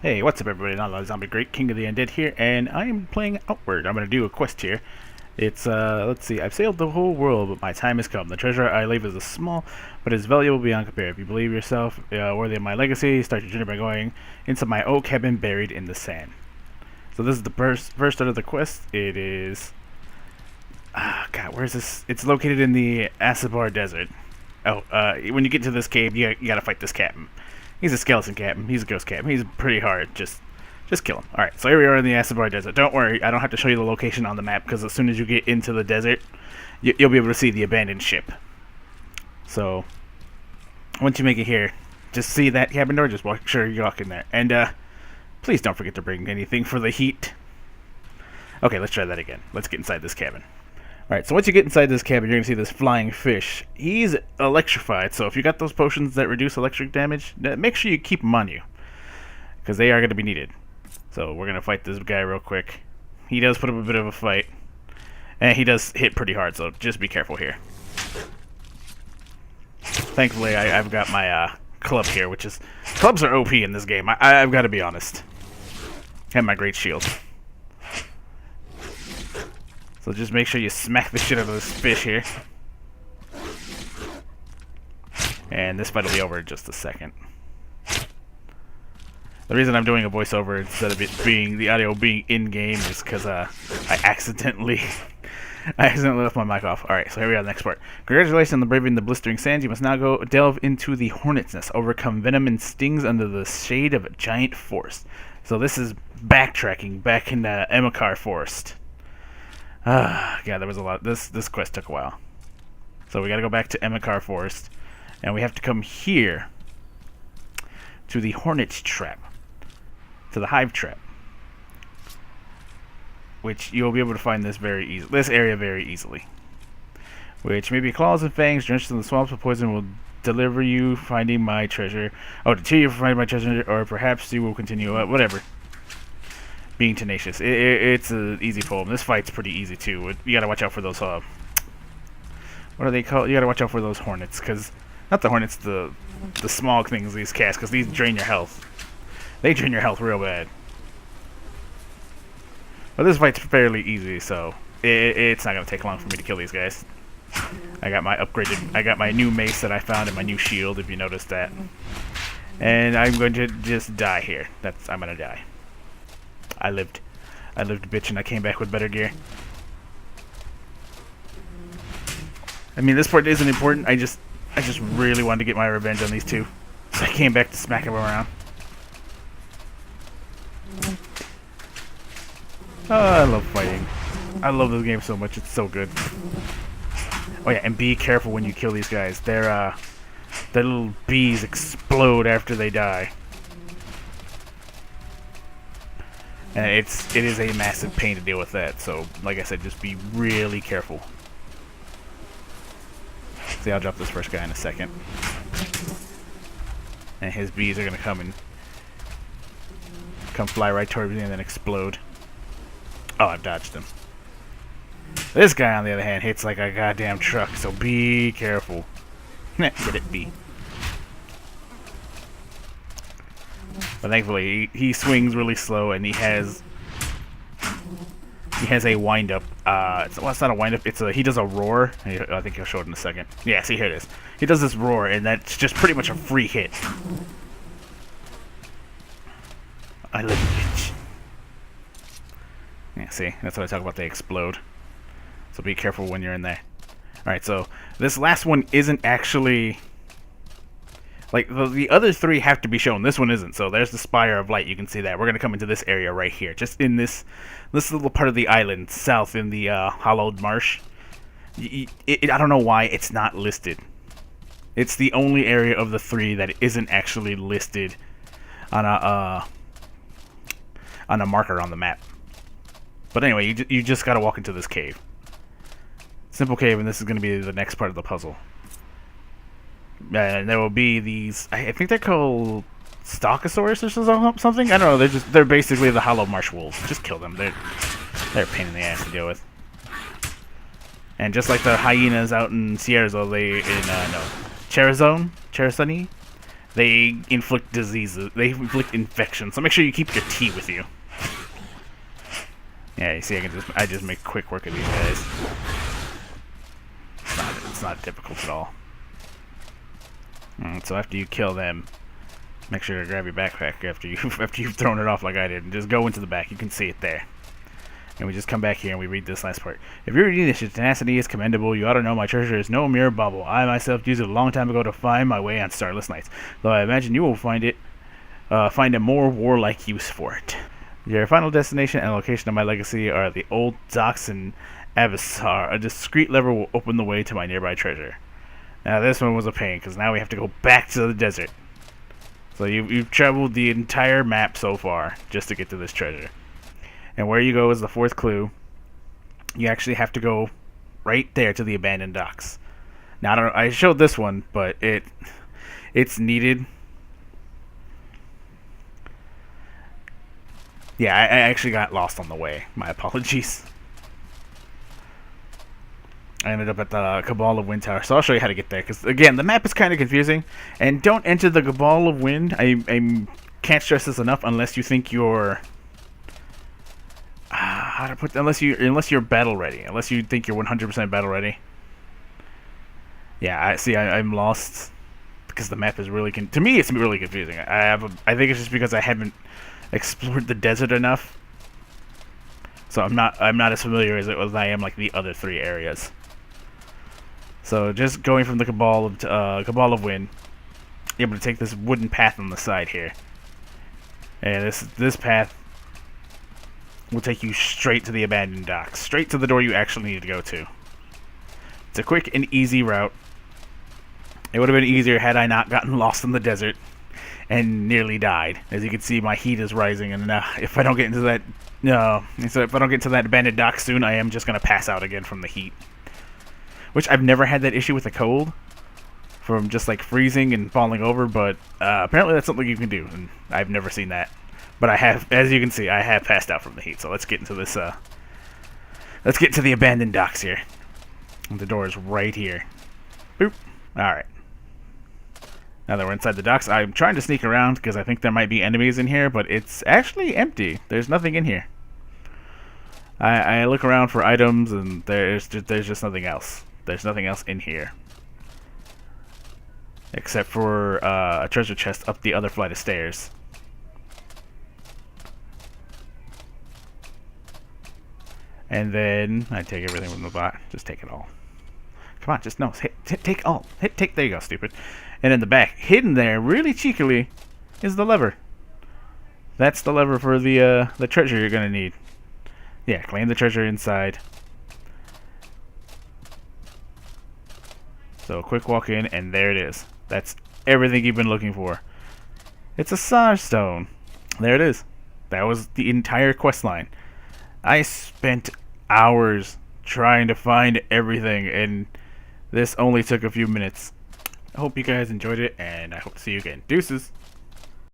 Hey, what's up everybody? Not Zombie Great King of the Undead here, and I am playing Outward. I'm gonna do a quest here. It's, let's see, I've sailed the whole world, but my time has come. The treasure I leave is a small, but is valuable beyond compare. If you believe yourself worthy of my legacy, start your journey by going into my old cabin buried in the sand. So this is the first out of the quest. It is, God, where's this? It's located in the Asabar Desert. Oh, when you get to this cave, you gotta fight this captain. He's a skeleton captain. He's a ghost captain. He's pretty hard. Just kill him. Alright, so here we are in the Asabar Desert. Don't worry, I don't have to show you the location on the map, because as soon as you get into the desert, you'll be able to see the abandoned ship. So, once you make it here, just see that cabin door, just make sure you walk in there. And, please don't forget to bring anything for the heat. Okay, let's try that again. Let's get inside this cabin. Alright, so once you get inside this cabin, you're going to see this flying fish. He's electrified, so if you got those potions that reduce electric damage, make sure you keep them on you, because they are going to be needed. So we're going to fight this guy real quick. He does put up a bit of a fight, and he does hit pretty hard, so just be careful here. Thankfully, I've got my club here, which is... Clubs are OP in this game, I've got to be honest. And my great shield. So just make sure you smack the shit out of this fish here. And this fight will be over in just a second. The reason I'm doing a voiceover instead of it being the audio being in-game is because I accidentally left my mic off. Alright, so here we are, the next part. Congratulations on braving the blistering sands. You must now go delve into the hornet's nest. Overcome venom and stings under the shade of a giant forest. So this is backtracking back in the Emekar forest. Yeah, there was a lot. This quest took a while. So we gotta go back to Emekar Forest, and we have to come here to the Hornet's Trap, to the Hive Trap, which you'll be able to find this area very easily. Which maybe claws and fangs drenched in the swamps of poison will deliver you finding my treasure. Oh, deter you from finding my treasure, or perhaps you will continue. Whatever. Being tenacious. It's an easy poem. This fight's pretty easy too. You gotta watch out for those, what are they called? You gotta watch out for those hornets, because, not the hornets, the small things these cast, because these drain your health. They drain your health real bad. But this fight's fairly easy, so it's not gonna take long for me to kill these guys. I got my new mace that I found and my new shield, if you noticed that. And I'm going to just die here. I'm gonna die. I lived, bitch, and I came back with better gear. I mean, this part isn't important. I just really wanted to get my revenge on these two, so I came back to smack them around. Oh, I love fighting. I love this game so much. It's so good. Oh yeah, and be careful when you kill these guys. Their little bees explode after they die. And it is a massive pain to deal with that, so like I said, just be really careful. See, I'll drop this first guy in a second. And his bees are gonna come fly right towards me and then explode. Oh, I've dodged him. This guy, on the other hand, hits like a goddamn truck, so be careful. Get it, bee. But thankfully, he swings really slow, and he has a wind up. It's not a wind up. He does a roar. I think he'll show it in a second. Yeah, see, here it is. He does this roar, and that's just pretty much a free hit. I live, bitch. Yeah, see, that's what I talk about. They explode. So be careful when you're in there. All right, so this last one isn't actually. Like, the other three have to be shown. This one isn't. So there's the Spire of Light. You can see that. We're going to come into this area right here. Just in this little part of the island, south in the Hollowed Marsh. I don't know why it's not listed. It's the only area of the three that isn't actually listed on a marker on the map. But anyway, you just got to walk into this cave. Simple cave, and this is going to be the next part of the puzzle. And there will be these. I think they're called Stalkosaurus or something. I don't know. They're basically the Hollow Marsh wolves. Just kill them. They're a pain in the ass to deal with. And just like the hyenas out in Cherazoni, they inflict diseases. They inflict infections. So make sure you keep your tea with you. Yeah, you see, I just make quick work of these guys. It's not difficult at all. So after you kill them, make sure to grab your backpack after you've thrown it off like I did, and just go into the back. You can see it there. And we just come back here and we read this last part. If you're reading this, your tenacity is commendable. You ought to know my treasure is no mere bauble. I myself used it a long time ago to find my way on starless nights, though I imagine you will find a more warlike use for it. Your final destination and location of my legacy are the old docks in Abyssar. A discreet lever will open the way to my nearby treasure. Now this one was a pain, because now we have to go back to the desert. So you've traveled the entire map so far just to get to this treasure. And where you go is the fourth clue. You actually have to go right there to the abandoned docks. Now I showed this one, but it's needed. Yeah, I actually got lost on the way. My apologies. I ended up at the Cabal of Wind Tower, so I'll show you how to get there. Because again, the map is kind of confusing, and don't enter the Cabal of Wind. I can't stress this enough unless you think you're unless you're battle ready, unless you think you're 100% battle ready. Yeah, I'm lost because the map is really to me it's really confusing. I think it's just because I haven't explored the desert enough, so I'm not as familiar as I am like the other three areas. So just going from the Cabal of Wind, you're able to take this wooden path on the side here, and this path will take you straight to the abandoned docks, straight to the door you actually need to go to. It's a quick and easy route. It would have been easier had I not gotten lost in the desert and nearly died. As you can see, my heat is rising, and if I don't get into that, if I don't get to that abandoned dock soon, I am just gonna pass out again from the heat. Which I've never had that issue with the cold, from just like freezing and falling over, but apparently that's something you can do, and I've never seen that. But I have, as you can see, I have passed out from the heat. So let's get into this. Let's get to the abandoned docks here. And the door is right here. Boop. All right. Now that we're inside the docks, I'm trying to sneak around because I think there might be enemies in here, but it's actually empty. There's nothing in here. I look around for items, and there's just nothing else. There's nothing else in here, except for a treasure chest up the other flight of stairs. And then I take everything from the bot. Just take it all. Come on, just no. Take all. Take. There you go, stupid. And in the back, hidden there, really cheekily, is the lever. That's the lever for the treasure you're gonna need. Yeah, claim the treasure inside. So a quick walk in, and there it is. That's everything you've been looking for. It's a Sar Stone. There it is. That was the entire quest line. I spent hours trying to find everything, and this only took a few minutes. I hope you guys enjoyed it, and I hope to see you again. Deuces!